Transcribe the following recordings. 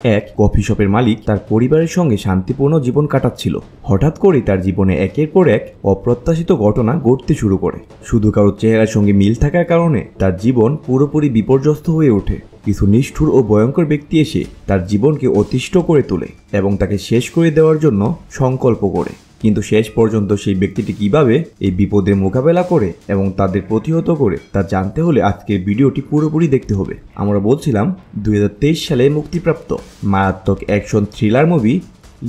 এক কফি শপের মালিক তার পরিবারের সঙ্গে শান্তিপূর্ণ জীবন কাটাচ্ছিল। হঠাৎ করে তার জীবনে একের পর এক অপ্রত্যাশিত ঘটনা ঘটতে শুরু করে। শুধু কারো চেহারার সঙ্গে মিল থাকার কারণে তার জীবন পুরোপুরি বিপর্যস্ত হয়ে ওঠে। কিছু নিষ্ঠুর ও ভয়ঙ্কর ব্যক্তি এসে তার জীবনকে অতিষ্ঠ করে তোলে এবং তাকে শেষ করে দেওয়ার জন্য সংকল্প করে। কিন্তু শেষ পর্যন্ত সেই ব্যক্তিটি কিভাবে এই বিপদের মোকাবেলা করে এবং তাদের প্রতিহত করে তা জানতে হলে আজকের ভিডিওটি পুরোপুরি দেখতে হবে। আমরা বলছিলাম 2023 সালে মুক্তিপ্রাপ্ত মারাত্মক অ্যাকশন থ্রিলার মুভি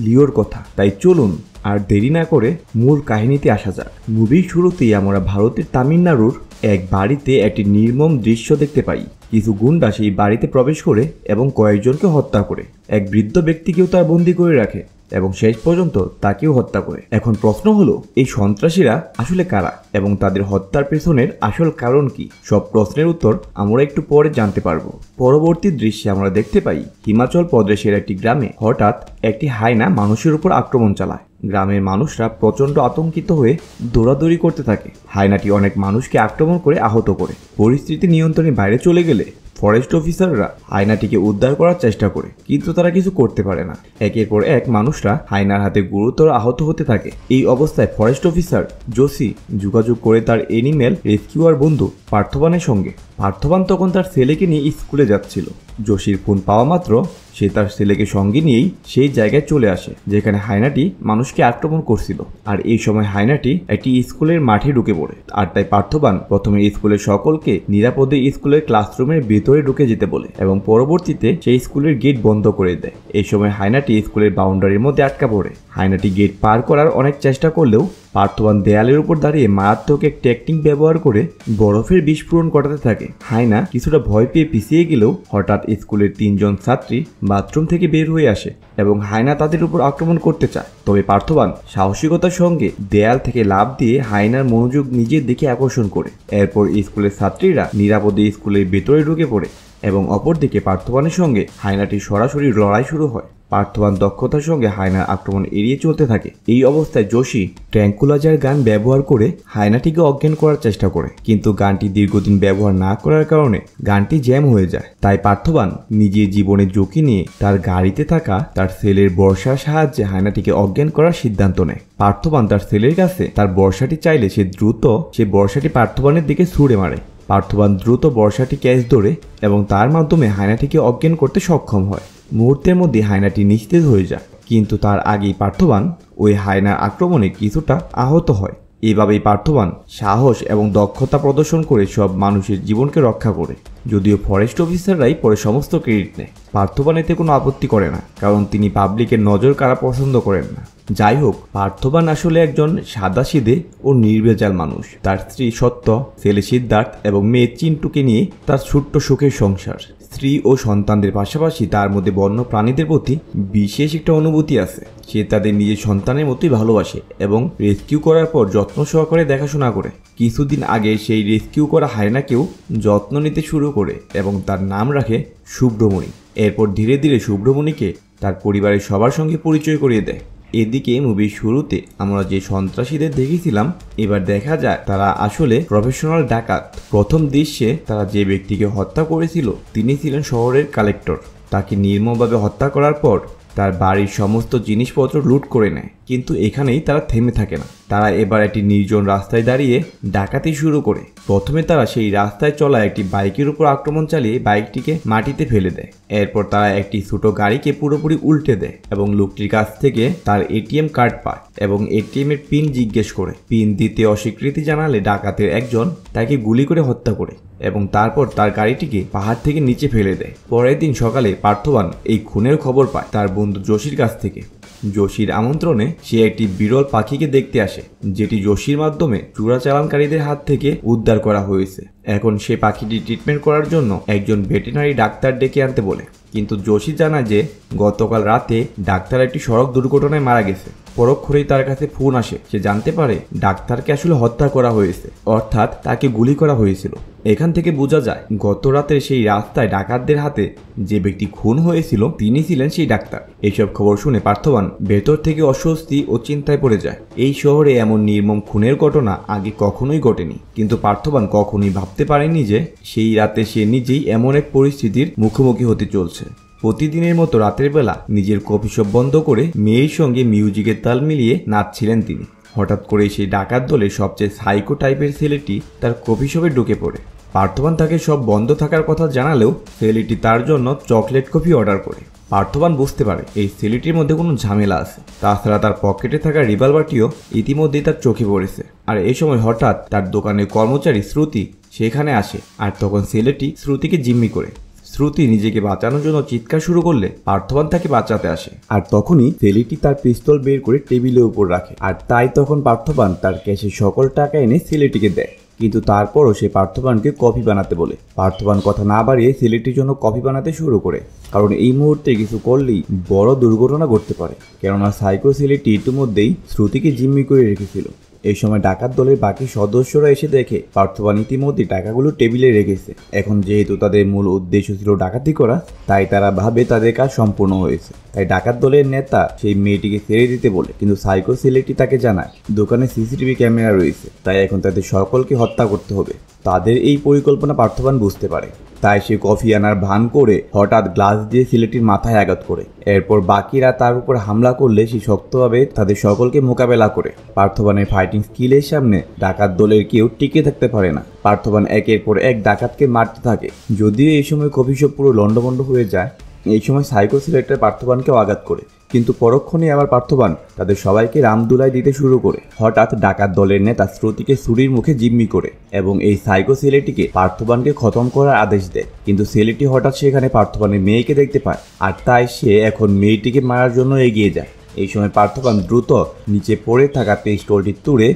লিওর কথা। তাই চলুন আর দেরি না করে মূল কাহিনীতে আসা যাক। মুভির শুরুতেই আমরা ভারতের তামিলনাড়ুর এক বাড়িতে একটি নির্মম দৃশ্য দেখতে পাই। কিছু গুন্ডা সেই বাড়িতে প্রবেশ করে এবং কয়েকজনকে হত্যা করে। এক বৃদ্ধ ব্যক্তিকেও তার বন্দী করে রাখে এবং শেষ পর্যন্ত তাকেও হত্যা করে। এখন প্রশ্ন হলো, এই সন্ত্রাসীরা আসলে কারা এবং তাদের হত্যার পেছনের আসল কারণ কি? সব প্রশ্নের উত্তর আমরা একটু পরে জানতে পারবো। পরবর্তী দৃশ্যে আমরা দেখতে পাই হিমাচল প্রদেশের একটি গ্রামে হঠাৎ একটি হায়না মানুষের উপর আক্রমণ চালায়। গ্রামের মানুষরা প্রচণ্ড আতঙ্কিত হয়ে দৌড়াদৌড়ি করতে থাকে। হায়নাটি অনেক মানুষকে আক্রমণ করে আহত করে। পরিস্থিতি নিয়ন্ত্রণের বাইরে চলে গেলে ফরেস্ট অফিসাররা হায়নাটিকে উদ্ধার করার চেষ্টা করে, কিন্তু তারা কিছু করতে পারে না। একের পর এক মানুষরা হায়নার হাতে গুরুতর আহত হতে থাকে। এই অবস্থায় ফরেস্ট অফিসার জোশি যোগাযোগ করে তার এনিম্যাল রেস্কিউয়ার বন্ধু পার্থবানের সঙ্গে। পার্থবান তখন তার ছেলেকে নিয়ে স্কুলে যাচ্ছিল। জোশির ফোন পাওয়া মাত্র সে তার ছেলেকে সঙ্গে নিয়েই সেই জায়গায় চলে আসে যেখানে হায়নাটি মানুষকে আক্রমণ করছিল। আর এই সময় হায়নাটি একটি স্কুলের মাঠে ঢুকে পড়ে। আর তাই পার্থবান প্রথমে স্কুলের সকলকে নিরাপদে স্কুলের ক্লাসরুমের ভেতরে ঢুকে যেতে বলে এবং পরবর্তীতে সেই স্কুলের গেট বন্ধ করে দেয়। এই সময় হায়নাটি স্কুলের বাউন্ডারির মধ্যে আটকা পড়ে। হায়নাটি গেট পার করার অনেক চেষ্টা করলেও পার্থবান দেয়ালের উপর দাঁড়িয়ে মারাত্মক এক টেকনিক ব্যবহার করে বরফের বিস্ফোরণ ঘটাতে থাকে। হায়না কিছুটা ভয় পেয়ে পিছিয়ে গেলেও হঠাৎ স্কুলের 3 জন ছাত্রী বাথরুম থেকে বের হয়ে আসে এবং হায়না তাদের উপর আক্রমণ করতে চায়। তবে পার্থবান সাহসিকতার সঙ্গে দেয়াল থেকে লাফ দিয়ে হায়নার মনোযোগ নিজের দিকে আকর্ষণ করে। এরপর স্কুলের ছাত্রীরা নিরাপদে স্কুলের ভেতরে ঢুকে পড়ে এবং অপরদিকে পার্থবানের সঙ্গে হায়নাটির সরাসরি লড়াই শুরু হয়। পার্থবান দক্ষতার সঙ্গে হায়নার আক্রমণ এড়িয়ে চলতে থাকে। এই অবস্থায় জোশি ট্র্যাঙ্কুলাইজার গান ব্যবহার করে হায়নাটিকে অজ্ঞান করার চেষ্টা করে, কিন্তু গানটি দীর্ঘদিন ব্যবহার না করার কারণে গানটি জ্যাম হয়ে যায়। তাই পার্থবান নিজের জীবনের ঝুঁকি নিয়ে তার গাড়িতে থাকা তার ছেলের বর্ষার সাহায্যে হায়নাটিকে অজ্ঞান করার সিদ্ধান্ত নেয়। পার্থবান তার ছেলের কাছে তার বর্ষাটি চাইলে সে দ্রুত বর্ষাটি পার্থবানের দিকে ছুঁড়ে মারে। পার্থবান দ্রুত বর্ষাটি ক্যাচ ধরে এবং তার মাধ্যমে হায়নাটিকে অজ্ঞান করতে সক্ষম হয়। মুহূর্তের মধ্যে হায়নাটি নিস্তেজ হয়ে যায়, কিন্তু তার আগেই পার্থবান ওই হায়নার আক্রমণে কিছুটা আহত হয়। এভাবেই পার্থবান সাহস এবং দক্ষতা প্রদর্শন করে সব মানুষের জীবনকে রক্ষা করে। যদিও ফরেস্ট অফিসাররাই পরে সমস্ত ক্রেডিট নেয়, পার্থবান এতে কোনো আপত্তি করে না, কারণ তিনি পাবলিকের নজর কাড়া পছন্দ করেন না। যাই হোক, পার্থবান আসলে একজন সাদাসিধে ও নির্ভেজাল মানুষ। তার স্ত্রী সত্য, ছেলে সিদ্ধার্থ এবং মেয়ে চিন্টুকে নিয়ে তার ছোট্ট সুখের সংসার। স্ত্রী ও সন্তানদের পাশাপাশি তার মধ্যে বন্য প্রাণীদের প্রতি বিশেষ একটা অনুভূতি আছে। সে তাদের নিজের সন্তানের মতোই ভালোবাসে এবং রেস্কিউ করার পর যত্ন সহকারে দেখাশোনা করে। কিছুদিন আগে সেই রেস্কিউ করা হায়নাকেও যত্ন নিতে শুরু করে এবং তার নাম রাখে শুভ্রমণি। এরপর ধীরে ধীরে শুভ্রমণিকে তার পরিবারের সবার সঙ্গে পরিচয় করিয়ে দেয়। এদিকে মুভির শুরুতে আমরা যে সন্ত্রাসীদের দেখেছিলাম, এবার দেখা যায় তারা আসলে প্রফেশনাল ডাকাত। প্রথম দৃশ্যে তারা যে ব্যক্তিকে হত্যা করেছিল তিনি ছিলেন শহরের কালেক্টর। তাকে নির্মমভাবে হত্যা করার পর তার বাড়ির সমস্ত জিনিসপত্র লুট করে নেয়। কিন্তু এখানেই তারা থেমে থাকে না। তারা এবার একটি নির্জন রাস্তায় দাঁড়িয়ে ডাকাতি শুরু করে। প্রথমে তারা সেই রাস্তায় চলা একটি বাইকের উপর আক্রমণ চালিয়ে বাইকটিকে মাটিতে ফেলে দেয়। এরপর তারা একটি ছোট গাড়িকে পুরোপুরি উল্টে দেয় এবং লোকটির কাছ থেকে তার এটিএম কার্ড পায় এবং এটিএম এর পিন জিজ্ঞেস করে। পিন দিতে অস্বীকৃতি জানালে ডাকাতের একজন তাকে গুলি করে হত্যা করে এবং তারপর তার গাড়িটিকে পাহাড় থেকে নিচে ফেলে দেয়। পরের দিন সকালে পার্থবান এই খুনের খবর পায় তার বন্ধু জোশির কাছ থেকে। জোশির আমন্ত্রণে সে একটি বিরল পাখিকে দেখতে আসে, যেটি জোশির মাধ্যমে চোরাচালানকারীদের হাত থেকে উদ্ধার করা হয়েছে। এখন সে পাখিটি ট্রিটমেন্ট করার জন্য একজন ভেটেরিনারি ডাক্তার ডেকে আনতে বলে, কিন্তু জোশি জানায় যে গতকাল রাতে ডাক্তার একটি সড়ক দুর্ঘটনায় মারা গেছে। পরক্ষণেই তার কাছে ফোন আসে। সে জানতে পারে ডাক্তারকে আসলে হত্যা করা হয়েছে, অর্থাৎ তাকে গুলি করা হয়েছিল। এখান থেকে বোঝা যায় গত রাতে সেই রাস্তায় ডাকাতদের হাতে যে ব্যক্তি খুন হয়েছিল তিনি ছিলেন সেই ডাক্তার। এইসব খবর শুনে পার্থবান ভেতর থেকে অস্বস্তি ও চিন্তায় পড়ে যায়। এই শহরে এমন নির্মম খুনের ঘটনা আগে কখনোই ঘটেনি, কিন্তু পার্থবান কখনোই ভাবতে পারেনি যে সেই রাতে সে নিজেই এমন এক পরিস্থিতির মুখোমুখি হতে চলছে। প্রতিদিনের মতো রাতের বেলা নিজের কফি শপ বন্ধ করে মেয়ের সঙ্গে মিউজিকের তাল মিলিয়ে নাচছিলেন তিনি। হঠাৎ করে সেই ডাকাত দলের সবচেয়ে সাইকো টাইপের ছেলেটি তার কফি শপে ঢুকে পড়ে। পার্থবান তাকে সব বন্ধ থাকার কথা জানালেও ছেলেটি তার জন্য চকলেট কফি অর্ডার করে। পার্থবান বুঝতে পারে এই ছেলেটির মধ্যে কোনো ঝামেলা আছে। তাছাড়া তার পকেটে থাকা রিভলভারটিও ইতিমধ্যেই তার চোখে পড়েছে। আর এই সময় হঠাৎ তার দোকানের কর্মচারী শ্রুতি সেখানে আসে। আর তখন ছেলেটি শ্রুতিকে জিম্মি করে। শ্রুতি নিজেকে বাঁচানোর জন্য চিৎকার শুরু করলে পার্থবান তাকে বাঁচাতে আসে। আর তখনই ছেলেটি তার পিস্তল বের করে টেবিলের উপর রাখে। আর তাই তখন পার্থবান তার ক্যাশে সকল টাকা এনে ছেলেটিকে দেয়। কিন্তু তারপরও সে পার্থবানকে কফি বানাতে বলে। পার্থবান কথা না বাড়িয়ে ছেলেটির জন্য কফি বানাতে শুরু করে, কারণ এই মুহূর্তে কিছু করলেই বড় দুর্ঘটনা ঘটতে পারে। কেননা সাইকো ছেলেটি ইতিমধ্যেই শ্রুতিকে জিম্মি করে রেখেছিল। এই সময় ডাকাত দলের বাকি সদস্যরা এসে দেখে পার্থবান ইতিমধ্যে টাকাগুলো টেবিলে রেখেছে। এখন যেহেতু তাদের মূল উদ্দেশ্য ছিল ডাকাতি করা, তাই তারা ভাবে তাদের কাজ সম্পূর্ণ হয়েছে। তাই ডাকাত দলের নেতা সেই মেয়েটিকে ছেড়ে দিতে বলে, কিন্তু সাইকো ছেলেটি তাকে জানায় দোকানে সিসিটিভি ক্যামেরা রয়েছে, তাই এখন তাদের সকলকে হত্যা করতে হবে। তাদের এই পরিকল্পনা পার্থবান বুঝতে পারে। তাই সে কফি আনার ভান করে হঠাৎ গ্লাস দিয়ে ছেলেটির মাথায় আঘাত করে। এরপর বাকিরা তার উপর হামলা করলে সে শক্তভাবে তাদের সকলকে মোকাবেলা করে। পার্থবানের ফাইটিং স্কিলের সামনে ডাকাত দলের কেউ টিকে থাকতে পারে না। পার্থবান একের পর এক ডাকাতকে মারতে থাকে। যদিও এই সময় কফি শপ পুরো লন্ডভন্ড হয়ে যায়। এই সময় সাইকো ছেলেটা পার্থবানকেও আঘাত করে, কিন্তু পরক্ষণে আবার পার্থবান তাদের সবাইকে রামদুলাই দিতে শুরু করে। হঠাৎ ডাকাত দলের নেতা শ্রুতিকে ছুরির মুখে জিম্মি করে এবং এই সাইকো ছেলেটিকে পার্থবানকে খতম করার আদেশ দেয়। কিন্তু ছেলেটি হঠাৎ সেখানে পার্থবানের মেয়েকে দেখতে পায়, আর তাই সে এখন মেয়েটিকে মারার জন্য এগিয়ে যায়। এই সময় পার্থবান দ্রুত নিচে পড়ে থাকা পিস্তলটি তুলে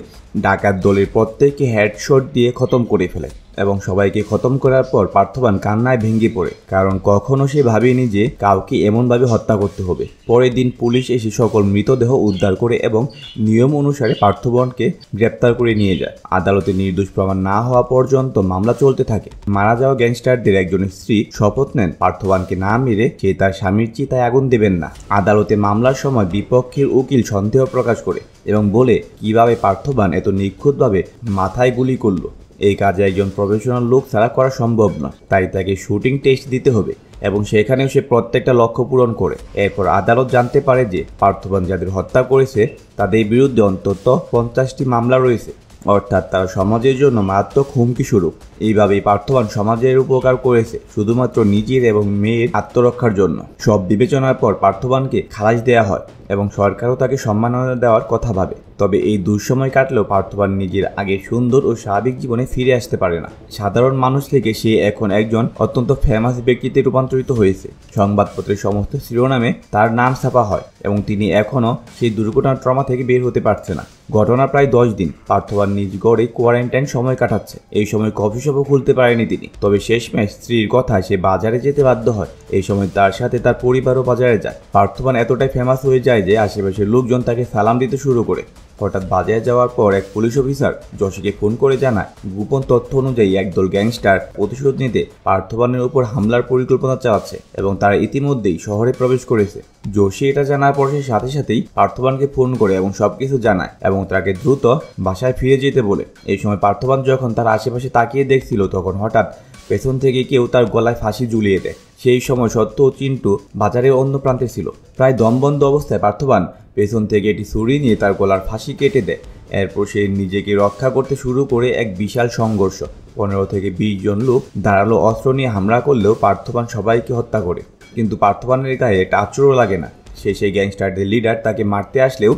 ডাকাত দলের প্রত্যেককে হেডশট দিয়ে খতম করে ফেলে এবং সবাইকে খতম করার পর পার্থবান কান্নায় ভেঙে পড়ে, কারণ কখনো সে ভাবেনি যে কাউকে এমনভাবে হত্যা করতে হবে। পরের দিন পুলিশ এসে সকল মৃতদেহ উদ্ধার করে এবং নিয়ম অনুসারে পার্থবানকে গ্রেপ্তার করে নিয়ে যায়। আদালতে নির্দোষ প্রমাণ না হওয়া পর্যন্ত মামলা চলতে থাকে। মারা যাওয়া গ্যাংস্টারদের একজনের স্ত্রী শপথ নেন পার্থবানকে না মেরে সে তার স্বামীর চিতায় আগুন দেবেন না। আদালতে মামলার সময় বিপক্ষের উকিল সন্দেহ প্রকাশ করে এবং বলে কিভাবে পার্থবান এত নিখুঁতভাবে মাথায় গুলি করলো। এই কাজে একজন প্রফেশনাল লোক ছাড়া করা সম্ভব নয়, তাই তাকে শুটিং টেস্ট দিতে হবে এবং সেখানেও সে প্রত্যেকটা লক্ষ্য পূরণ করে। এরপর আদালত জানতে পারে যে পার্থবান যাদের হত্যা করেছে তাদের বিরুদ্ধে অন্তত 50টি মামলা রয়েছে, অর্থাৎ তারা সমাজের জন্য মারাত্মক হুমকি স্বরূপ। এইভাবেই পার্থবান সমাজের উপকার করেছে শুধুমাত্র নিজের এবং মেয়ের আত্মরক্ষার জন্য। সব বিবেচনার পর পার্থবানকে খালাস দেওয়া হয় এবং সরকারও তাকে সম্মাননা দেওয়ার কথা ভাবে। তবে এই দুঃসময় কাটলেও পার্থবান নিজের আগে সুন্দর ও স্বাভাবিক জীবনে ফিরে আসতে পারে না। সাধারণ মানুষ থেকে সে এখন একজন অত্যন্ত ফেমাস ব্যক্তিতে রূপান্তরিত হয়েছে। সংবাদপত্রের সমস্ত শিরোনামে তার নাম ছাপা হয় এবং তিনি এখনও সেই দুর্ঘটনার ট্রমা থেকে বের হতে পারছে না। ঘটনা প্রায় 10 দিন পার্থবান নিজ গড়ে কোয়ারেন্টাইন সময় কাটাচ্ছে। এই সময় কফি শপও খুলতে পারেনি তিনি। তবে শেষমেশ স্ত্রীর কথায় সে বাজারে যেতে বাধ্য হয়। এই সময় তার সাথে তার পরিবারও বাজারে যায়। পার্থবান এতটাই ফেমাস হয়ে যায় যে আশেপাশের লোকজন তাকে সালাম দিতে শুরু করে। হঠাৎ বাজারে যাওয়ার পর এক পুলিশ অফিসার যোশীকে ফোন করে জানায় গোপন তথ্য অনুযায়ী একদল গ্যাংস্টার প্রতিশোধ নিতে পার্থবানের উপর হামলার পরিকল্পনা চালাচ্ছে এবং তারা ইতিমধ্যেই শহরে প্রবেশ করেছে। যোশী এটা জানার পর সে সাথে সাথেই পার্থবানকে ফোন করে এবং সবকিছু জানায় এবং তাকে দ্রুত বাসায় ফিরে যেতে বলে। এই সময় পার্থবান যখন তার আশেপাশে তাকিয়ে দেখছিল তখন হঠাৎ পেছন থেকে কেউ তার গলায় ফাঁসি ঝুলিয়ে দেয়। সেই সময় সত্য ও চিন্টু বাজারের অন্য প্রান্তে ছিল। প্রায় দমবন্ধ অবস্থায় পার্থবান পেছন থেকে একটি ছুরি নিয়ে তার গলার ফাঁসি কেটে দেয়। এরপর সে নিজেকে রক্ষা করতে শুরু করে এক বিশাল সংঘর্ষ। 15 থেকে 20 জন লোক ধারালো অস্ত্র নিয়ে হামলা করলেও পার্থবান সবাইকে হত্যা করে, কিন্তু পার্থবানের গায়ে একটা আঁচড়ও লাগে না। সেই গ্যাংস্টারদের লিডার তাকে মারতে আসলেও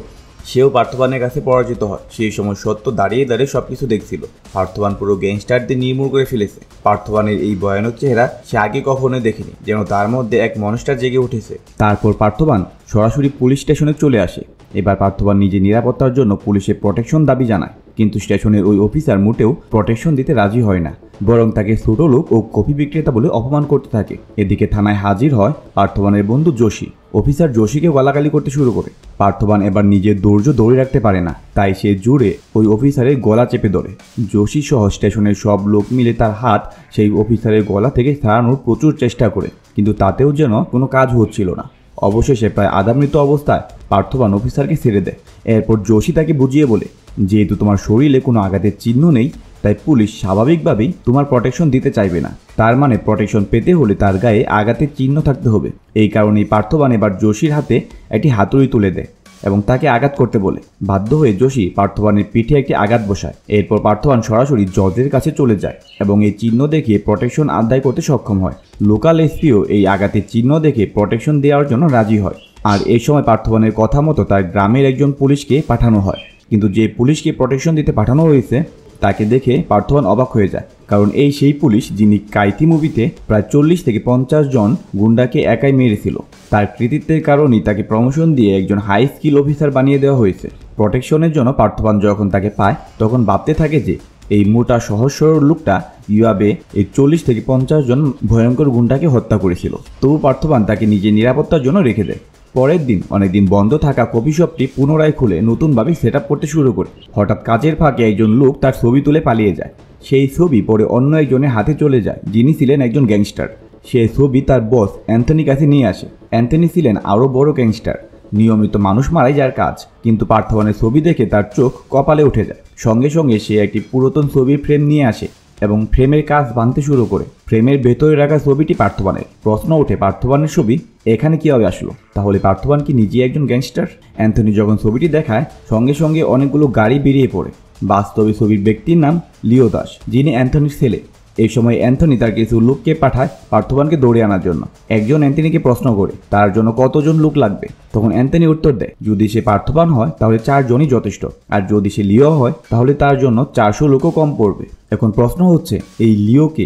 সেও পার্থবানের কাছে পরাজিত হয়। সেই সময় সত্য দাঁড়িয়ে দাঁড়িয়ে সবকিছু দেখছিল। পার্থবান পুরো গ্যাংস্টারদের নির্মূল করে ফেলেছে। পার্থবানের এই ভয়ানক চেহারা সে আগে কখনোই দেখেনি, যেন তার মধ্যে এক মনস্টার জেগে উঠেছে। তারপর পার্থবান সরাসরি পুলিশ স্টেশনে চলে আসে। এবার পার্থবান নিজের নিরাপত্তার জন্য পুলিশের প্রোটেকশন দাবি জানায়, কিন্তু স্টেশনের ওই অফিসার মোটেও প্রোটেকশন দিতে রাজি হয় না, বরং তাকে ছোট লোক ও কফি বিক্রেতা বলে অপমান করতে থাকে। এদিকে থানায় হাজির হয় পার্থবানের বন্ধু যোশী। অফিসার যোশীকে গালাগালি করতে শুরু করে। পার্থবান এবার নিজের ধৈর্য ধরে রাখতে পারে না, তাই সে জোরে ওই অফিসারের গলা চেপে ধরে। যোশী সহ স্টেশনের সব লোক মিলে তার হাত সেই অফিসারের গলা থেকে ছাড়ানোর প্রচুর চেষ্টা করে, কিন্তু তাতেও যেন কোনো কাজ হচ্ছিল না। অবশেষে প্রায় আধামৃত অবস্থায় পার্থবান অফিসারকে ছেড়ে দেয়। এরপর যোশী তাকে বুঝিয়ে বলে, যেহেতু তোমার শরীরে কোনো আঘাতের চিহ্ন নেই তাই পুলিশ স্বাভাবিকভাবেই তোমার প্রোটেকশন দিতে চাইবে না। তার মানে প্রোটেকশন পেতে হলে তার গায়ে আঘাতের চিহ্ন থাকতে হবে। এই কারণেই পার্থবান এবার যোশীর হাতে একটি হাতুড়ি তুলে দেয় এবং তাকে আঘাত করতে বলে। বাধ্য হয়ে যোশী পার্থবানের পিঠে একটি আঘাত বসায়। এরপর পার্থবান সরাসরি জজের কাছে চলে যায় এবং এই চিহ্ন দেখিয়ে প্রোটেকশন আদায় করতে সক্ষম হয়। লোকাল এসপিও এই আঘাতের চিহ্ন দেখে প্রোটেকশন দেওয়ার জন্য রাজি হয়। আর এই সময় পার্থবানের কথা মতো তার গ্রামের একজন পুলিশকে পাঠানো হয়। কিন্তু যে পুলিশকে প্রোটেকশন দিতে পাঠানো হয়েছে তাকে দেখে পার্থবান অবাক হয়ে যায়, কারণ এই সেই পুলিশ যিনি কাইতি মুভিতে প্রায় 40 থেকে 50 জন গুন্ডাকে একাই মেরেছিল। তার কৃতিত্বের কারণেই তাকে প্রমোশন দিয়ে একজন হাই স্কিল অফিসার বানিয়ে দেওয়া হয়েছে। প্রোটেকশনের জন্য পার্থবান যখন তাকে পায় তখন ভাবতে থাকে যে এই মোটা সহজ সরল লোকটা কিভাবে এই 40 থেকে 50 জন ভয়ঙ্কর গুন্ডাকে হত্যা করেছিল। তবু পার্থবান তাকে নিজের নিরাপত্তার জন্য রেখে দেয়। পরের দিন অনেকদিন বন্ধ থাকা কফি শপটি পুনরায় খুলে নতুনভাবে সেট আপ করতে শুরু করে। হঠাৎ কাজের ফাঁকে একজন লোক তার ছবি তুলে পালিয়ে যায়। সেই ছবি পরে অন্য একজনের হাতে চলে যায়, যিনি ছিলেন একজন গ্যাংস্টার। সেই ছবি তার বস অ্যান্থনির কাছে নিয়ে আসে। অ্যান্থনি ছিলেন আরও বড় গ্যাংস্টার, নিয়মিত মানুষ মারাই যার কাজ। কিন্তু পার্থবানের ছবি দেখে তার চোখ কপালে উঠে যায়। সঙ্গে সঙ্গে সে একটি পুরাতন ছবির ফ্রেম নিয়ে আসে এবং ফ্রেমের কাজ ভাঙতে শুরু করে। ফ্রেমের ভেতরে রাখা ছবিটি পার্থবানের। প্রশ্ন ওঠে, পার্থবানের ছবি এখানে কিভাবে আসলো? তাহলে পার্থবান কি নিজেই একজন গ্যাংস্টার? অ্যান্থনি যখন ছবিটি দেখায় সঙ্গে সঙ্গে অনেকগুলো গাড়ি বেরিয়ে পড়ে। বাস্তবে ছবির ব্যক্তির নাম লিও দাস, যিনি অ্যান্থনির ছেলে। এই সময় অ্যান্থনি তার কিছু লোককে পাঠায় পার্থবানকে দৌড়ে আনার জন্য। একজন অ্যান্থনিকে প্রশ্ন করে তার জন্য কতজন লোক লাগবে। তখন অ্যান্থনি উত্তর দেয়, যদি সে পার্থবান হয় তাহলে 4 জনই যথেষ্ট, আর যদি সে লিও হয় তাহলে তার জন্য 400 লোকও কম পড়বে। এখন প্রশ্ন হচ্ছে, এই লিওকে?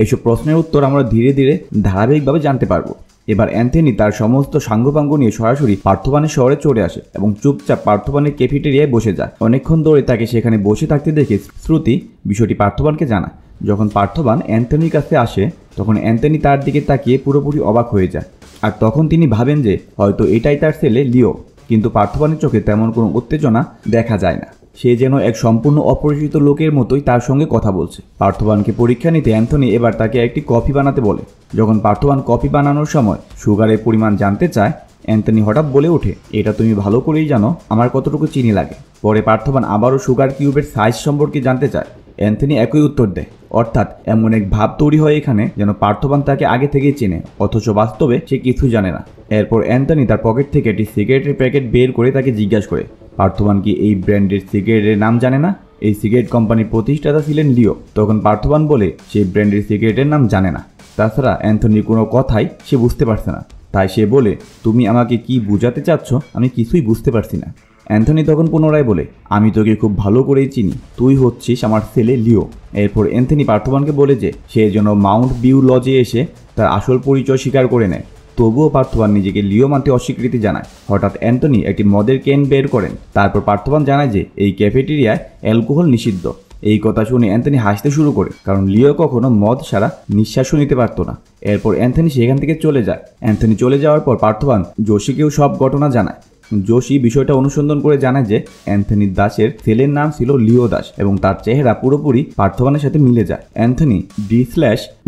এইসব প্রশ্নের উত্তর আমরা ধীরে ধীরে ধারাবাহিকভাবে জানতে পারবো। এবার অ্যান্থনি তার সমস্ত সাঙ্গপাঙ্গ নিয়ে সরাসরি পার্থবানের শহরে চলে আসে এবং চুপচাপ পার্থবানের ক্যাফেটেরিয়ায় বসে যায়। অনেকক্ষণ ধরে তাকে সেখানে বসে থাকতে দেখে শ্রুতি বিষয়টি পার্থবানকে জানায়। যখন পার্থবান অ্যান্থনির কাছে আসে তখন অ্যান্থনি তার দিকে তাকিয়ে পুরোপুরি অবাক হয়ে যায়। আর তখন তিনি ভাবেন যে হয়তো এটাই তার ছেলে লিও। কিন্তু পার্থবানের চোখে তেমন কোনো উত্তেজনা দেখা যায় না। সে যেন এক সম্পূর্ণ অপরিচিত লোকের মতোই তার সঙ্গে কথা বলছে। পার্থবানকে পরীক্ষা নিতে অ্যান্থনি এবার তাকে একটি কফি বানাতে বলে। যখন পার্থবান কফি বানানোর সময় সুগারের পরিমাণ জানতে চায়, অ্যান্থনি হঠাৎ বলে ওঠে, এটা তুমি ভালো করেই জানো আমার কতটুকু চিনি লাগে। পরে পার্থবান আবারও সুগার কিউবের সাইজ সম্পর্কে জানতে চায়। অ্যান্থনি একই উত্তর দেয়। অর্থাৎ এমন এক ভাব তৈরি হয় এখানে যেন পার্থবান তাকে আগে থেকেই চেনে, অথচ বাস্তবে সে কিছু জানে না। এরপর অ্যান্থনি তার পকেট থেকে একটি সিগারেটের প্যাকেট বের করে তাকে জিজ্ঞাসা করে, পার্থবান কি এই ব্র্যান্ডের সিগারেটের নাম জানে না? এই সিগারেট কোম্পানির প্রতিষ্ঠাতা ছিলেন লিও। তখন পার্থবান বলে সেই ব্র্যান্ডের সিগারেটের নাম জানে না। তাছাড়া অ্যান্থনির কোনো কথাই সে বুঝতে পারছে না। তাই সে বলে, তুমি আমাকে কি বোঝাতে চাচ্ছ? আমি কিছুই বুঝতে পারছি না। অ্যান্থনি তখন পুনরায় বলে, আমি তোকে খুব ভালো করেই চিনি, তুই হচ্ছিস আমার ছেলে লিও। এরপর অ্যান্থনি পার্থবানকে বলে যে সে যেন মাউন্ট ভিউ লজে এসে তার আসল পরিচয় স্বীকার করে নেয়। তবুও পার্থবান নিজেকে লিও মানতে অস্বীকৃতি জানায়। হঠাৎ অ্যান্থনি একটি মদের ক্যান বের করেন। তারপর পার্থবান জানায় যে এই ক্যাফেটেরিয়ায় অ্যালকোহল নিষিদ্ধ। এই কথা শুনে অ্যান্থনি হাসতে শুরু করে, কারণ লিও কখনো মদ ছাড়া নিঃশ্বাসও নিতে পারত না। এরপর অ্যান্থনি সেখান থেকে চলে যায়। অ্যান্থনি চলে যাওয়ার পর পার্থবান যোশীকেও সব ঘটনা জানায়। যোশী বিষয়টা অনুসন্ধান করে জানায় যে অ্যান্থনি দাসের ছেলের নাম ছিল লিও দাস এবং তার চেহারা পুরোপুরি পার্থবানের সাথে মিলে যায়। অ্যান্থনি ডি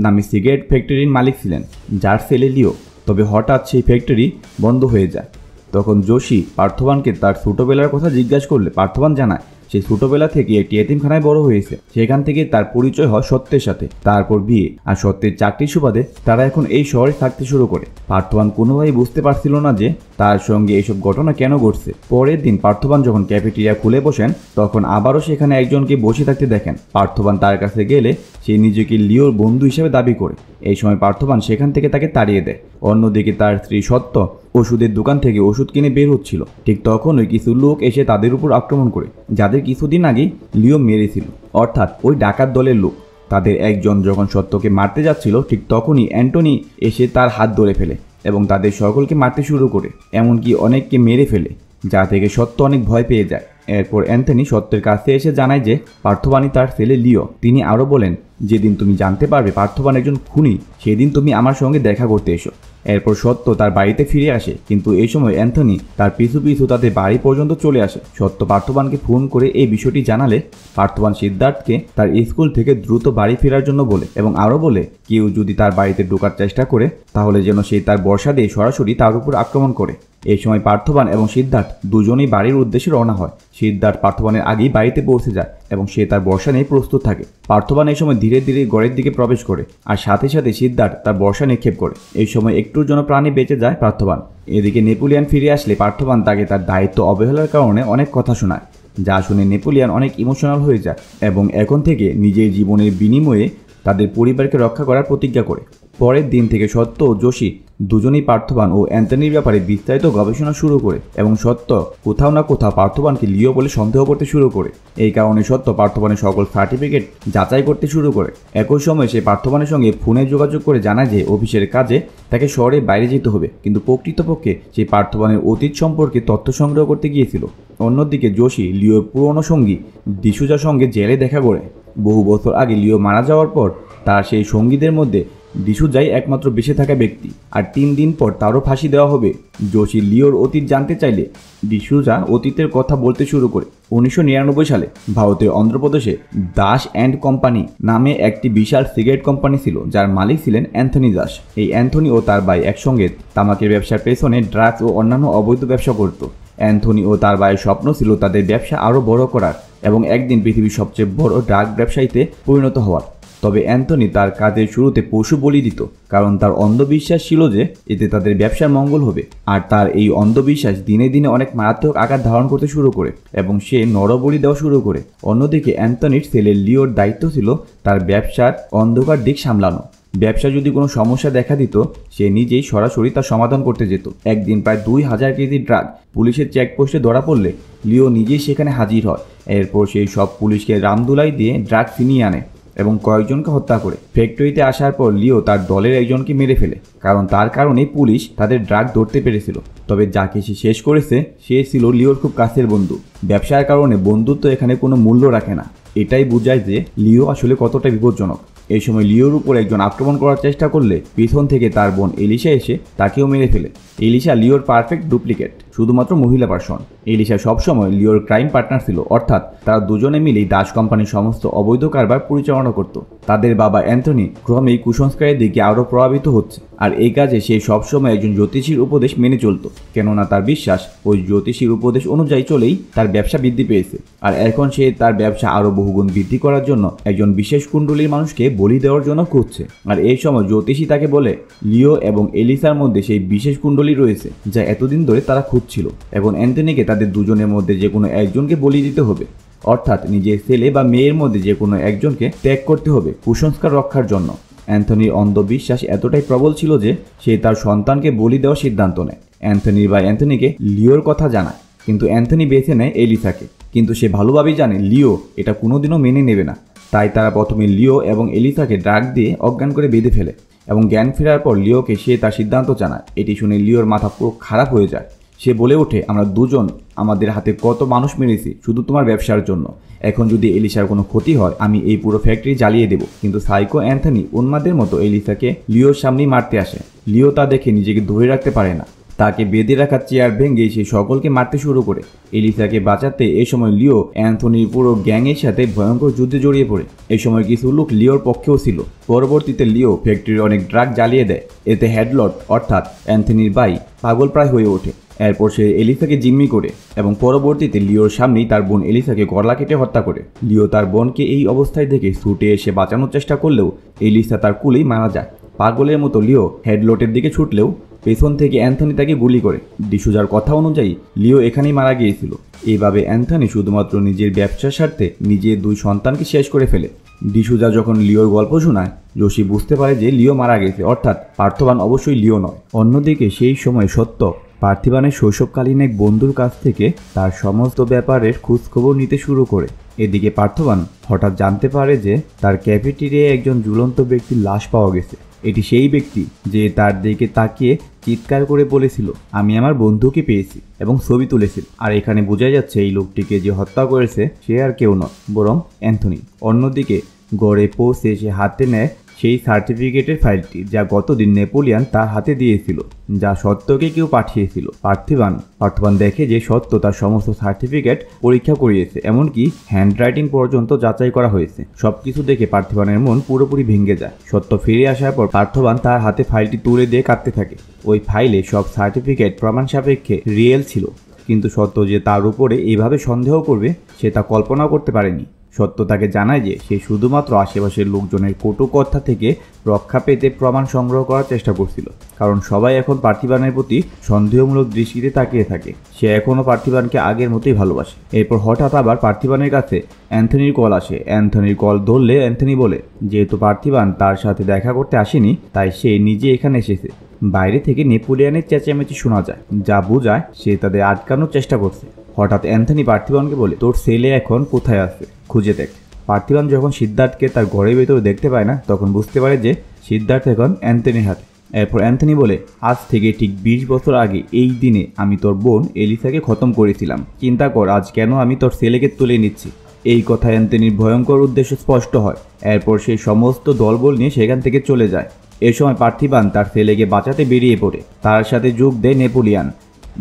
নামে সিগারেট ফ্যাক্টরির মালিক ছিলেন, যার ছেলে লিও। তবে হঠাৎ সেই ফ্যাক্টরি বন্ধ হয়ে যায়। তখন যোশী পার্থবানকে তার ছোটবেলার কথা জিজ্ঞাসা করলে পার্থবান জানায় সে ছোটবেলা থেকে একটি এতিমখানায় বড় হয়েছে। সেখান থেকে তার পরিচয় হয় সত্যের সাথে, তারপর বিয়ে, আর সত্যের চাকরির সুবাদে তারা এখন এই শহরে থাকতে শুরু করে। পার্থবান কোনোভাবেই বুঝতে পারছিল না যে তার সঙ্গে এইসব ঘটনা কেন ঘটছে। পরের দিন পার্থবান যখন ক্যাফেটেরিয়া খুলে বসেন তখন আবারও সেখানে একজনকে বসে থাকতে দেখেন। পার্থবান তার কাছে গেলে সে নিজেকে লিওর বন্ধু হিসেবে দাবি করে। এই সময় পার্থবান সেখান থেকে তাকে তাড়িয়ে দেয়। অন্যদিকে তার স্ত্রী সত্য ওষুধের দোকান থেকে ওষুধ কিনে বের হচ্ছিল। ঠিক তখনই কিছু লোক এসে তাদের উপর আক্রমণ করে, যাদের কিছুদিন আগেই লিও মেরেছিল, অর্থাৎ ওই ডাকাত দলের লোক। তাদের একজন যখন সত্যকে মারতে যাচ্ছিল ঠিক তখনই অ্যান্টনি এসে তার হাত ধরে ফেলে এবং তাদের সকলকে মারতে শুরু করে, এমনকি অনেককে মেরে ফেলে, যা থেকে সত্য অনেক ভয় পেয়ে যায়। এরপর অ্যান্থনি সত্যের কাছে এসে জানায় যে পার্থবানই তার ছেলে লিও। তিনি আরও বলেন, যেদিন তুমি জানতে পারবে পার্থবান একজন খুনি, সেদিন তুমি আমার সঙ্গে দেখা করতে এসো। এরপর সত্য তার বাড়িতে ফিরে আসে, কিন্তু এই সময় অ্যান্থনি তার পিছু পিছু তাদের বাড়ি পর্যন্ত চলে আসে। সত্য পার্থবানকে ফোন করে এই বিষয়টি জানালে পার্থবান সিদ্ধার্থকে তার স্কুল থেকে দ্রুত বাড়ি ফেরার জন্য বলে এবং আরও বলে কেউ যদি তার বাড়িতে ঢোকার চেষ্টা করে তাহলে যেন সে তার বর্ষা দিয়ে সরাসরি তার উপর আক্রমণ করে। এই সময় পার্থবান এবং সিদ্ধার্থ দুজনেই বাড়ির উদ্দেশ্যে রওনা হয়। সিদ্ধার্থ পার্থবানের আগেই বাড়িতে পৌঁছে যায় এবং সে তার বর্ষা নিয়ে প্রস্তুত থাকে। পার্থবান এই সময় ধীরে ধীরে ঘরের দিকে প্রবেশ করে আর সাথে সাথে সিদ্ধার্থ তার বর্ষা নিক্ষেপ করে। এই সময় একটুর জন্য প্রাণী বেঁচে যায় পার্থবান। এদিকে নেপোলিয়ান ফিরে আসলে পার্থবান তাকে তার দায়িত্ব অবহেলার কারণে অনেক কথা শোনায়, যা শুনে নেপোলিয়ান অনেক ইমোশনাল হয়ে যায় এবং এখন থেকে নিজের জীবনের বিনিময়ে তাদের পরিবারকে রক্ষা করার প্রতিজ্ঞা করে। পরের দিন থেকে সত্য ও যোশী দুজনেই পার্থবান ও অ্যান্থনির ব্যাপারে বিস্তারিত গবেষণা শুরু করে এবং সত্য কোথাও না কোথাও পার্থবানকে লিও বলে সন্দেহ করতে শুরু করে। এই কারণে সত্য পার্থবানের সকল সার্টিফিকেট যাচাই করতে শুরু করে। একই সময় সে পার্থবানের সঙ্গে ফোনে যোগাযোগ করে জানায় যে অফিসের কাজে তাকে শহরের বাইরে যেতে হবে, কিন্তু প্রকৃতপক্ষে সে পার্থবানের অতীত সম্পর্কে তথ্য সংগ্রহ করতে গিয়েছিল। অন্যদিকে যোশী লিওর পুরনো সঙ্গী ডিসুজার সঙ্গে জেলে দেখা করে। বহু বছর আগে লিও মারা যাওয়ার পর তার সেই সঙ্গীদের মধ্যে ডিসুজাই একমাত্র বেঁচে থাকা ব্যক্তি, আর 3 দিন পর তারও ফাঁসি দেওয়া হবে। যোশী লিওর অতীত জানতে চাইলে ডিসুজা অতীতের কথা বলতে শুরু করে। 1999 সালে ভারতের অন্ধ্রপ্রদেশে দাস অ্যান্ড কোম্পানি নামে একটি বিশাল সিগারেট কোম্পানি ছিল, যার মালিক ছিলেন অ্যান্থনি দাস। এই অ্যান্থনি ও তার ভাই একসঙ্গে তামাকের ব্যবসার পেছনে ড্রাগস ও অন্যান্য অবৈধ ব্যবসা করত। অ্যান্থনি ও তার ভাইয়ের স্বপ্ন ছিল তাদের ব্যবসা আরও বড় করার এবং একদিন পৃথিবীর সবচেয়ে বড় ড্রাগ ব্যবসায়ীতে পরিণত হওয়ার। তবে অ্যান্থনি তার কাজের শুরুতে পশু বলি দিত, কারণ তার অন্ধবিশ্বাস ছিল যে এতে তাদের ব্যবসার মঙ্গল হবে। আর তার এই অন্ধবিশ্বাস দিনে দিনে অনেক মারাত্মক আকার ধারণ করতে শুরু করে এবং সে নরবলি দেওয়া শুরু করে। অন্যদিকে অ্যান্থনির ছেলে লিওর দায়িত্ব ছিল তার ব্যবসার অন্ধকার দিক সামলানো। ব্যবসা যদি কোনো সমস্যা দেখা দিত, সে নিজেই সরাসরি তার সমাধান করতে যেত। একদিন প্রায় 2000 কেজি ড্রাগ পুলিশের চেকপোস্টে ধরা পড়লে লিও নিজেই সেখানে হাজির হয়। এরপর সেই সব পুলিশকে রামদুলাই দিয়ে ড্রাগ ফিনিয়ে আনে এবং কয়েকজনকে হত্যা করে। ফ্যাক্টরিতে আসার পর লিও তার দলের একজনকে মেরে ফেলে, কারণ তার কারণেই পুলিশ তাদের ড্রাগ ধরতে পেরেছিল। তবে যাকে সে শেষ করেছে সে ছিল লিওর খুব কাছের বন্ধু। ব্যবসার কারণে বন্ধুত্ব এখানে কোনো মূল্য রাখে না। এটাই বোঝায় যে লিও আসলে কতটা বিপজ্জনক। এই সময় লিওর উপর একজন আক্রমণ করার চেষ্টা করলে পিছন থেকে তার বোন এলিশা এসে তাকেও মেরে ফেলে। এলিশা লিওর পারফেক্ট ডুপ্লিকেট, শুধুমাত্র মহিলা পার্সন। এলিশা সবসময় লিওর ক্রাইম পার্টনার ছিল, অর্থাৎ তারা দুজনে মিলেই দাস কোম্পানির সমস্ত অবৈধ কারবার পরিচালনা করত। তাদের বাবা অ্যান্থনি ক্রমেই কুসংস্কারের দিকে আরও প্রভাবিত হচ্ছে, আর এই কাজে সে সবসময় একজন জ্যোতিষীর উপদেশ মেনে চলত, কেননা তার বিশ্বাস ওই জ্যোতিষীর উপদেশ অনুযায়ী চলেই তার ব্যবসা বৃদ্ধি পেয়েছে। আর এখন সে তার ব্যবসা আরও বহুগুণ বৃদ্ধি করার জন্য একজন বিশেষ কুণ্ডলীর মানুষকে বলি দেওয়ার জন্য খুঁজছে। আর এই সময় জ্যোতিষী তাকে বলে লিও এবং এলিসার মধ্যে সেই বিশেষ কুণ্ডলী রয়েছে যা এতদিন ধরে তারা খুঁজছিল, এবং অ্যান্থনিকে তাদের দুজনের মধ্যে যে কোনো একজনকে বলি দিতে হবে, অর্থাৎ নিজের ছেলে বা মেয়ের মধ্যে যে কোনো একজনকে ত্যাগ করতে হবে কুসংস্কার রক্ষার জন্য। অ্যান্থনির অন্ধবিশ্বাস এতটাই প্রবল ছিল যে সে তার সন্তানকে বলি দেওয়ার সিদ্ধান্ত নেয়। অ্যান্থনির ভাই অ্যান্থনিকে লিওর কথা জানায়, কিন্তু অ্যান্থনি বেছে নেয় এলিসাকে। কিন্তু সে ভালোভাবেই জানে লিও এটা কোনোদিনও মেনে নেবে না। তাই তারা প্রথমে লিও এবং এলিসাকে ড্রাগ দিয়ে অজ্ঞান করে বেঁধে ফেলে এবং জ্ঞান ফেরার পর লিওকে সে তার সিদ্ধান্ত জানায়। এটি শুনে লিওর মাথা পুরো খারাপ হয়ে যায়। সে বলে ওঠে, আমরা দুজন আমাদের হাতে কত মানুষ মেরেছি শুধু তোমার ব্যবসার জন্য। এখন যদি এলিসার কোনো ক্ষতি হয় আমি এই পুরো ফ্যাক্টরি জ্বালিয়ে দেব। কিন্তু সাইকো অ্যান্থনি উন্মাদের মতো এলিসাকে লিওর সামনেই মারতে আসে। লিও তা দেখে নিজেকে ধরে রাখতে পারে না, তাকে বেঁধে রাখা চেয়ার ভেঙে সে সকলকে মারতে শুরু করে। এলিসাকে বাঁচাতে এই সময় লিও অ্যান্থনির পুরো গ্যাংয়ের সাথে ভয়ঙ্কর যুদ্ধে জড়িয়ে পড়ে। এই সময় কিছু লোক লিওর পক্ষেও ছিল। পরবর্তীতে লিও ফ্যাক্টরির অনেক ড্রাগ জ্বালিয়ে দেয়। এতে হেডলট অর্থাৎ অ্যান্থনির ভাই পাগল প্রায় হয়ে ওঠে। এরপর সে এলিসাকে জিম্মি করে এবং পরবর্তীতে লিওর সামনেই তার বোন এলিসাকে গলা কেটে হত্যা করে। লিও তার বোনকে এই অবস্থায় দেখে ছুটে এসে বাঁচানোর চেষ্টা করলেও এলিসা তার কুলেই মারা যায়। পাগলের মতো লিও হেডলটের দিকে ছুটলেও পেছন থেকে অ্যান্থনি তাকে গুলি করে। ডিসুজার কথা অনুযায়ী লিও এখানেই মারা গিয়েছিল। এইভাবে অ্যান্থনি শুধুমাত্র নিজের ব্যবসার স্বার্থে নিজের 2 সন্তানকে শেষ করে ফেলে। ডিসুজা যখন লিওর গল্প শোনায় যোশী বুঝতে পারে যে লিও মারা গেছে, অর্থাৎ পার্থবান অবশ্যই লিও নয়। অন্যদিকে সেই সময় সত্য পার্থিবানের শৈশবকালীন এক বন্ধুর কাছ থেকে তার সমস্ত ব্যাপারের খোঁজখবর নিতে শুরু করে। এদিকে পার্থবান হঠাৎ জানতে পারে যে তার ক্যাফেটেরিয়ায় একজন ঝুলন্ত ব্যক্তির লাশ পাওয়া গেছে। এটি সেই ব্যক্তি যে তার দিকে তাকিয়ে চিৎকার করে বলেছিল, আমি আমার বন্ধুকে পেয়েছি, এবং ছবি তুলেছিল। আর এখানে বোঝা যাচ্ছে এই লোকটিকে যে হত্যা করেছে সে আর কেউ নয়, বরং অ্যান্থনি। অন্যদিকে গড়ে পৌঁছে সে হাতে নেয় সেই সার্টিফিকেটের ফাইলটি যা গতদিন নেপোলিয়ান তার হাতে দিয়েছিল, যা সত্যকে কেউ পাঠিয়েছিল। পার্থবান দেখে যে সত্য তার সমস্ত সার্টিফিকেট পরীক্ষা করিয়েছে, এমনকি হ্যান্ডরাইটিং পর্যন্ত যাচাই করা হয়েছে। সবকিছু দেখে পার্থিবানের মন পুরোপুরি ভেঙে যায়। সত্য ফিরে আসার পর পার্থবান তার হাতে ফাইলটি তুলে দিয়ে কাঁদতে থাকে। ওই ফাইলে সব সার্টিফিকেট প্রমাণ সাপেক্ষে রিয়েল ছিল, কিন্তু সত্য যে তার উপরে এইভাবে সন্দেহ করবে সে তা কল্পনাও করতে পারেনি। সত্য তাকে জানায় যে সে শুধুমাত্র আশেপাশের লোকজনের কটু কথা থেকে রক্ষা পেতে প্রমাণ সংগ্রহ করার চেষ্টা করছিল, কারণ সবাই এখন পার্থিবানের প্রতি সন্দেহমূলক দৃষ্টিতে তাকিয়ে থাকে। সে এখনও পার্থিবানকে আগের মতোই ভালোবাসে। এরপর হঠাৎ আবার পার্থিবানের কাছে অ্যান্থনির কল আসে। অ্যান্থনির কল ধরলে অ্যান্থনি বলে যেহেতু পার্থিবান তার সাথে দেখা করতে আসেনি, তাই সে নিজে এখানে এসেছে। বাইরে থেকে নেপোলিয়নের চেঁচামেচি শোনা যায়, যা বোঝায় সে তাদের আটকানোর চেষ্টা করছে। হঠাৎ অ্যান্থনি পার্থিবানকে বলে, তোর ছেলে এখন কোথায় আছে, খুঁজে দেখ। পার্থিবান যখন সিদ্ধার্থকে তার ঘরের ভেতরে দেখতে পায় না, তখন বুঝতে পারে যে সিদ্ধার্থ এখন অ্যান্থনির হাতে। এরপর অ্যান্থনি বলে, আজ থেকে ঠিক 20 বছর আগে এই দিনে আমি তোর বোন এলিসাকে খতম করেছিলাম। চিন্তা কর আজ কেন আমি তোর ছেলেকে তুলে নিচ্ছি। এই কথায় অ্যান্থনির ভয়ঙ্কর উদ্দেশ্য স্পষ্ট হয়। এরপর সেই সমস্ত দলবল নিয়ে সেখান থেকে চলে যায়। এ সময় পার্থিবান তার ছেলেকে বাঁচাতে বেরিয়ে পড়ে। তার সাথে যোগ দেয় নেপোলিয়ান,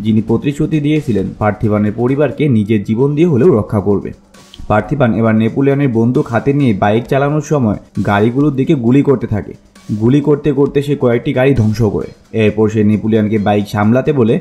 যিনি প্রতিশ্রুতি দিয়েছিলেন পার্থিবানের পরিবারকে নিজের জীবন দিয়ে হলেও রক্ষা করবে। পার্থিবান এবার নেপোলিয়নের বন্দুক হাতে নিয়ে বাইক চালানোর সময় গাড়িগুলোর দিকে গুলি করতে থাকে। গুলি করতে করতে সে কয়েকটি গাড়ি ধ্বংস করে। এরপর সে নেপোলিয়নকে বাইক সামলাতে বলে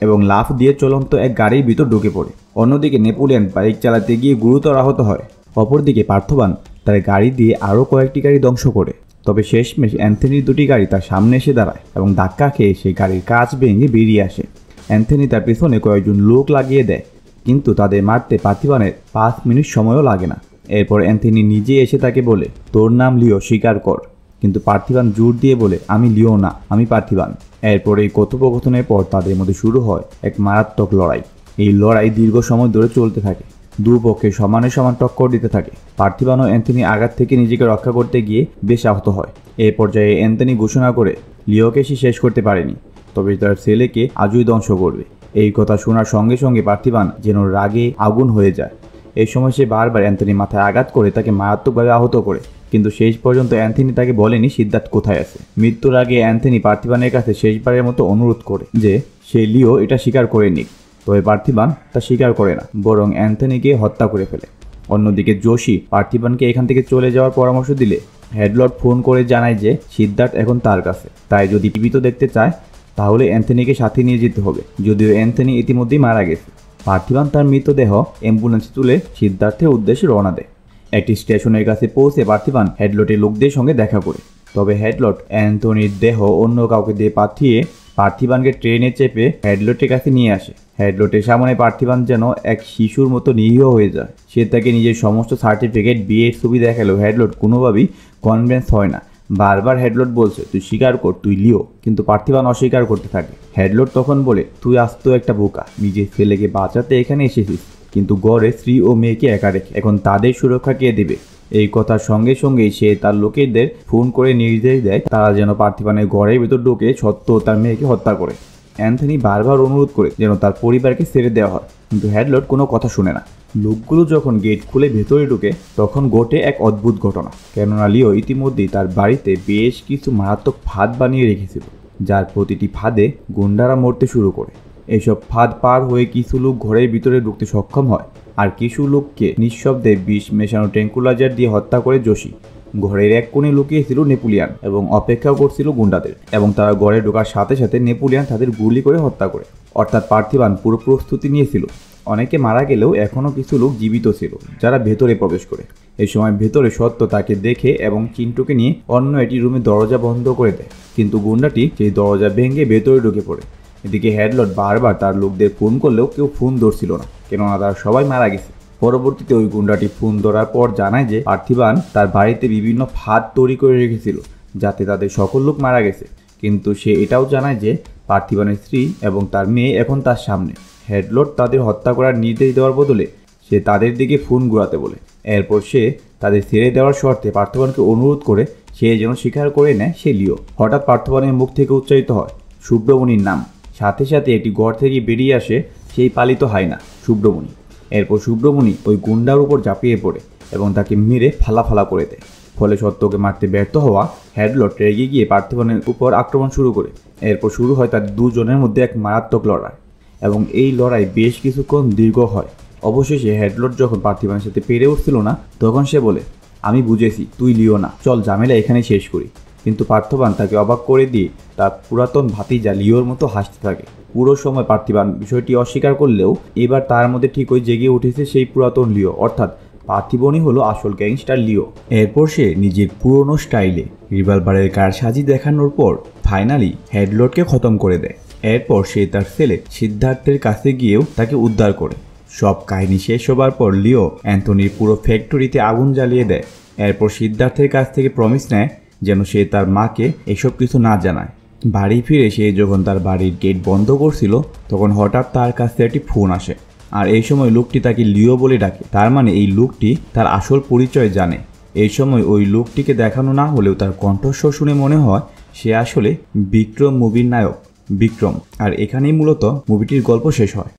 এবং লাফ দিয়ে চলন্ত এক গাড়ির ভিতর ঢুকে পড়ে। অন্যদিকে নেপোলিয়ন বাইক চালাতে গিয়ে গুরুতর আহত হয়। অপরদিকে পার্থিবান তার গাড়ি দিয়ে আরও কয়েকটি গাড়ি ধ্বংস করে। তবে শেষমেশ অ্যান্থনির দুটি গাড়ি তার সামনে এসে দাঁড়ায় এবং ধাক্কা খেয়ে সেই গাড়ির কাঁচ ভেঙে বেরিয়ে আসে। অ্যান্থনি তার পেছনে কয়েকজন লোক লাগিয়ে দেয়, কিন্তু তাদের মারতে পার্থিবানের 5 মিনিট সময়ও লাগে না। এরপর অ্যান্থনি নিজে এসে তাকে বলে, তোর নাম লিও, স্বীকার কর। কিন্তু পার্থিবান জোর দিয়ে বলে, আমি লিও না, আমি পার্থিবান। এরপর এই কথোপকথনের পর তাদের মধ্যে শুরু হয় এক মারাত্মক লড়াই। এই লড়াই দীর্ঘ সময় ধরে চলতে থাকে। দুপক্ষে সমানে সমান টক্কর দিতে থাকে। পার্থিবান ও অ্যান্থনি আঘাত থেকে নিজেকে রক্ষা করতে গিয়ে বেশ আহত হয়। এই পর্যায়ে অ্যান্থনি ঘোষণা করে লিওকে সে শেষ করতে পারেনি, তবে তার ছেলেকে আজই ধ্বংস করবে। এই কথা শোনার সঙ্গে সঙ্গে পার্থিবান যেন রাগে আগুন হয়ে যায়। এই সময় সে বারবার অ্যান্থনির মাথায় আঘাত করে তাকে মারাত্মকভাবে আহত করে, কিন্তু শেষ পর্যন্ত অ্যান্থনি তাকে বলেনি সিদ্ধার্থ কোথায় আছে। মৃত্যুর আগে অ্যান্থনি পার্থিবানের কাছে শেষবারের মতো অনুরোধ করে যে সে লিও এটা স্বীকার করে নিক। তবে পার্থিবান তা স্বীকার করে না, বরং অ্যান্থনিকে হত্যা করে ফেলে। অন্যদিকে জোশি পার্থিবানকে এখান থেকে চলে যাওয়ার পরামর্শ দিলে হেডলট ফোন করে জানায় যে সিদ্ধার্থ এখন তার কাছে, তাই যদি জীবিত দেখতে চায় তাহলে অ্যান্থনিকে সাথে নিয়ে যেতে হবে, যদিও অ্যান্থনি ইতিমধ্যেই মারা গেছে। পার্থিবান তার মৃতদেহ অ্যাম্বুলেন্সে তুলে সিদ্ধার্থের উদ্দেশ্যে রওনা দেয়। একটি স্টেশনের কাছে পৌঁছে পার্থিবান হেডলটের লোকদের সঙ্গে দেখা করে। তবে হেডলট অ্যান্থনির দেহ অন্য কাউকে দিয়ে পাঠিয়ে পার্থিবানকে ট্রেনে চেপে হেডলটের কাছে নিয়ে আসে। হেডলটের সামনে পার্থিবান যেন এক শিশুর মতো নিরীহ হয়ে যায়। সে তাকে নিজের সমস্ত সার্টিফিকেট, বিয়ের ছবি দেখালেও হেডলট কোনোভাবেই কনভিন্স হয় না। বারবার হেডলট বলছে তুই স্বীকার কর তুই লিও, কিন্তু পার্থিবান অস্বীকার করতে থাকে। হেডলট তখন বলে, তুই আস্ত একটা বোকা, নিজের ছেলেকে বাঁচাতে এখানে এসেছিস, কিন্তু গড়ে স্ত্রী ও মেয়েকে একা রেখে এখন তাদের সুরক্ষা কে দেবে। এই কথার সঙ্গে সঙ্গেই সে তার লোকেদের ফোন করে নির্দেশ দেয় তারা যেন পার্থিবানের ঘরের ভেতর ঢুকে সত্য তার মেয়েকে হত্যা করে। অ্যান্থনি বারবার অনুরোধ করে যেন তার পরিবারকে ছেড়ে দেওয়া হয়, কিন্তু হেডলট কোনো কথা শুনে না। লোকগুলো যখন গেট খুলে ভেতরে ঢুকে তখন ঘটে এক অদ্ভুত ঘটনা, কেননা লিও ইতিমধ্যেই তার বাড়িতে বেশ কিছু মারাত্মক ফাঁদ বানিয়ে রেখেছিল, যার প্রতিটি ফাঁদে গুন্ডারা মরতে শুরু করে। এইসব ফাঁদ পার হয়ে কিছু লোক ঘরের ভিতরে ঢুকতে সক্ষম হয়, আর কিছু লোককে নিঃশব্দে বিষ মেশানো ট্যাঙ্কুলাইজার দিয়ে হত্যা করে জোশি। ঘরের এক কোণে লুকিয়েছিল নেপোলিয়ান এবং অপেক্ষাও করছিল গুন্ডাদের, এবং তারা ঘরে ঢোকার সাথে সাথে নেপোলিয়ান তাদের গুলি করে হত্যা করে। অর্থাৎ পার্থিবান পুরো প্রস্তুতি নিয়েছিল। অনেকে মারা গেলেও এখনও কিছু লোক জীবিত ছিল যারা ভেতরে প্রবেশ করে। এই সময় ভেতরে সত্য তাকে দেখে এবং চিন্টুকে নিয়ে অন্য একটি রুমের দরজা বন্ধ করে দেয়, কিন্তু গুন্ডাটি সেই দরজা ভেঙে ভেতরে ঢুকে পড়ে। এদিকে হেডলট বারবার তার লোকদের ফোন করলেও কেউ ফোন ধরছিল না, কেননা তারা সবাই মারা গেছে। পরবর্তীতে ওই গুন্ডাটি ফোন ধরার পর জানায় যে পার্থিবান তার বাড়িতে বিভিন্ন ফাঁদ তৈরি করে রেখেছিল যাতে তাদের সকল লোক মারা গেছে, কিন্তু সে এটাও জানায় যে পার্থিবানের স্ত্রী এবং তার মেয়ে এখন তার সামনে। হেডলট তাদের হত্যা করার নির্দেশ দেওয়ার বদলে সে তাদের দিকে ফোন ঘুরাতে বলে। এরপর সে তাদের ছেড়ে দেওয়ার শর্তে পার্থিবানকে অনুরোধ করে সে যেন স্বীকার করে নেয় সে লিও। হঠাৎ পার্থিবানের মুখ থেকে উচ্চারিত হয় শুভ্রমণির নাম। সাথে সাথে একটি ঘর থেকে বেরিয়ে আসে সেই পালিত হায়না শুভ্রমণি। এরপর শুভ্রমণি ওই গুন্ডার উপর ঝাঁপিয়ে পড়ে এবং তাকে মেরে ফালা করে দেয়। ফলে সত্যকে মারতে ব্যর্থ হওয়া হেডলট রেগে গিয়ে পার্থিবানের উপর আক্রমণ শুরু করে। এরপর শুরু হয় তাদের দুজনের মধ্যে এক মারাত্মক লড়াই, এবং এই লড়াই বেশ কিছুক্ষণ দীর্ঘ হয়। অবশেষে হেডলট যখন পার্থিবানের সাথে পেরে উঠছিল না, তখন সে বলে, আমি বুঝেছি তুই লিও না, চল ঝামেলা এখানেই শেষ করি। কিন্তু পার্থিবান তাকে অবাক করে দিয়ে তার পুরাতন ভাতিজা লিওর মতো হাসতে থাকে। পুরো সময় পার্থিবান বিষয়টি অস্বীকার করলেও এবার তার মধ্যে ঠিকই জেগে উঠেছে সেই পুরাতন লিও, অর্থাৎ পার্থিবনই হলো আসল গ্যাংস্টার লিও। এরপর সে নিজের পুরনো স্টাইলে রিভলভারের কারসাজি দেখানোর পর ফাইনালি হেডলটকে খতম করে দেয়। এরপর সে তার ছেলে সিদ্ধার্থের কাছে গিয়েও তাকে উদ্ধার করে। সব কাহিনী শেষ হবার পর লিও অ্যান্থনির পুরো ফ্যাক্টরিতে আগুন জ্বালিয়ে দেয়। এরপর সিদ্ধার্থের কাছ থেকে প্রমিস নেয় যেন সে তার মাকে এসব কিছু না জানায়। বাড়ি ফিরে সে যখন তার বাড়ির গেট বন্ধ করছিল তখন হঠাৎ তার কাছে একটি ফোন আসে, আর এই সময় লোকটি তাকে লিও বলে ডাকে। তার মানে এই লোকটি তার আসল পরিচয় জানে। এই সময় ওই লোকটিকে দেখানো না হলেও তার কণ্ঠস্বর শুনে মনে হয় সে আসলে বিক্রম মুভির নায়ক বিক্রম। আর এখানেই মূলত মুভিটির গল্প শেষ হয়।